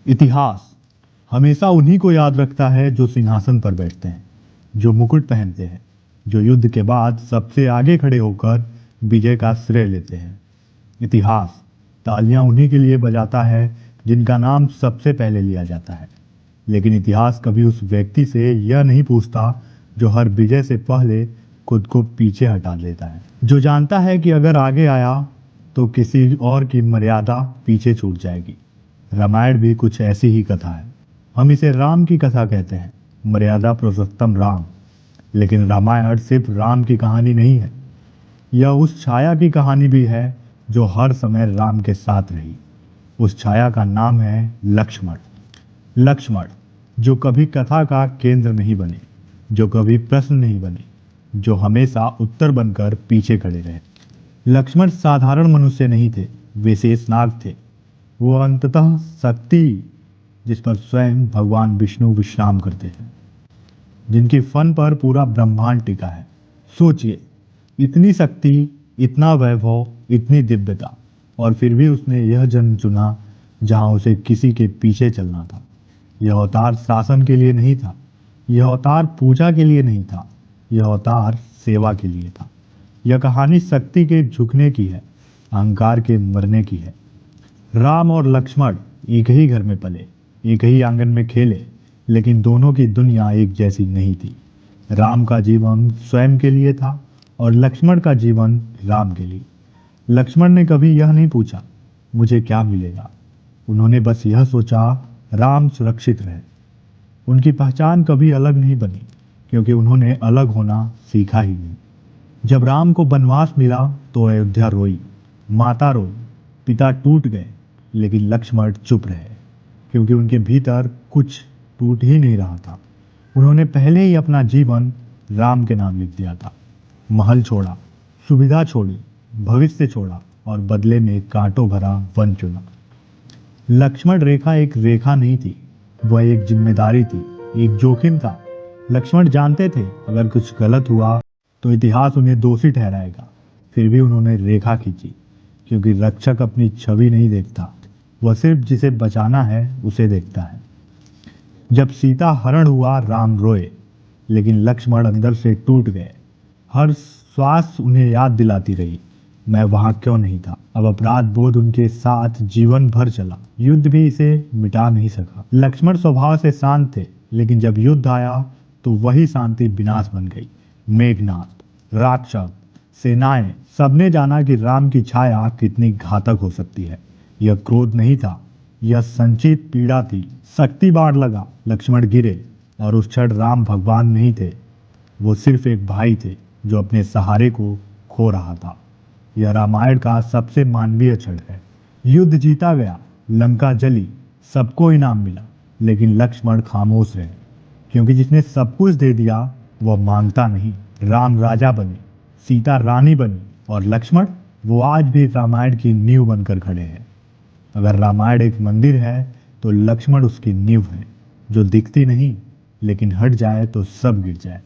इतिहास हमेशा उन्हीं को याद रखता है जो सिंहासन पर बैठते हैं, जो मुकुट पहनते हैं, जो युद्ध के बाद सबसे आगे खड़े होकर विजय का श्रेय लेते हैं। इतिहास तालियां उन्हीं के लिए बजाता है जिनका नाम सबसे पहले लिया जाता है। लेकिन इतिहास कभी उस व्यक्ति से यह नहीं पूछता जो हर विजय से पहले खुद को पीछे हटा लेता है, जो जानता है कि अगर आगे आया तो किसी और की मर्यादा पीछे छूट जाएगी। रामायण भी कुछ ऐसी ही कथा है। हम इसे राम की कथा कहते हैं, मर्यादा पुरुषोत्तम राम। लेकिन रामायण सिर्फ राम की कहानी नहीं है, यह उस छाया की कहानी भी है जो हर समय राम के साथ रही। उस छाया का नाम है लक्ष्मण। लक्ष्मण जो कभी कथा का केंद्र नहीं बने, जो कभी प्रश्न नहीं बने, जो हमेशा उत्तर बनकर पीछे खड़े रहे। लक्ष्मण साधारण मनुष्य नहीं थे, वे शेषनाग थे। वो अंततः शक्ति जिस पर स्वयं भगवान विष्णु विश्राम करते हैं, जिनकी फन पर पूरा ब्रह्मांड टिका है। सोचिए, इतनी शक्ति, इतना वैभव, इतनी दिव्यता, और फिर भी उसने यह जन्म चुना जहां उसे किसी के पीछे चलना था। यह अवतार शासन के लिए नहीं था, यह अवतार पूजा के लिए नहीं था, यह अवतार सेवा के लिए था। यह कहानी शक्ति के झुकने की है, अहंकार के मरने की है। राम और लक्ष्मण एक ही घर में पले, एक ही आंगन में खेले, लेकिन दोनों की दुनिया एक जैसी नहीं थी। राम का जीवन स्वयं के लिए था और लक्ष्मण का जीवन राम के लिए। लक्ष्मण ने कभी यह नहीं पूछा मुझे क्या मिलेगा, उन्होंने बस यह सोचा राम सुरक्षित रहे। उनकी पहचान कभी अलग नहीं बनी, क्योंकि उन्होंने अलग होना सीखा ही नहीं। जब राम को वनवास मिला तो अयोध्या रोई, माता रोई, पिता टूट गए, लेकिन लक्ष्मण चुप रहे, क्योंकि उनके भीतर कुछ टूट ही नहीं रहा था। उन्होंने पहले ही अपना जीवन राम के नाम लिख दिया था। महल छोड़ा, सुविधा छोड़ी, भविष्य छोड़ा, और बदले में कांटों भरा वन चुना। लक्ष्मण रेखा एक रेखा नहीं थी, वह एक जिम्मेदारी थी, एक जोखिम था। लक्ष्मण जानते थे अगर कुछ गलत हुआ तो इतिहास उन्हें दोषी ठहराएगा। फिर भी उन्होंने रेखा खींची, क्योंकि रक्षक अपनी छवि नहीं देखता, वह सिर्फ जिसे बचाना है उसे देखता है। जब सीता हरण हुआ राम रोए, लेकिन लक्ष्मण अंदर से टूट गए। हर श्वास उन्हें याद दिलाती रही, मैं वहां क्यों नहीं था। अब अपराध बोध उनके साथ जीवन भर चला, युद्ध भी इसे मिटा नहीं सका। लक्ष्मण स्वभाव से शांत थे, लेकिन जब युद्ध आया तो वही शांति विनाश बन गई। मेघनाद, राक्षस, सेनाएं, सबने जाना कि राम की छाया कितनी घातक हो सकती है। यह क्रोध नहीं था, यह संचित पीड़ा थी। शक्ति बाढ़ लगा, लक्ष्मण गिरे, और उस क्षण राम भगवान नहीं थे, वो सिर्फ एक भाई थे जो अपने सहारे को खो रहा था। यह रामायण का सबसे मानवीय क्षण है। युद्ध जीता गया, लंका जली, सबको इनाम मिला, लेकिन लक्ष्मण खामोश रहे, क्योंकि जिसने सब कुछ दे दिया वह मांगता नहीं। राम राजा बने, सीता रानी बनी, और लक्ष्मण वो आज भी रामायण की नींव बनकर खड़े हैं। अगर रामायण एक मंदिर है तो लक्ष्मण उसकी नींव है, जो दिखती नहीं, लेकिन हट जाए तो सब गिर जाए।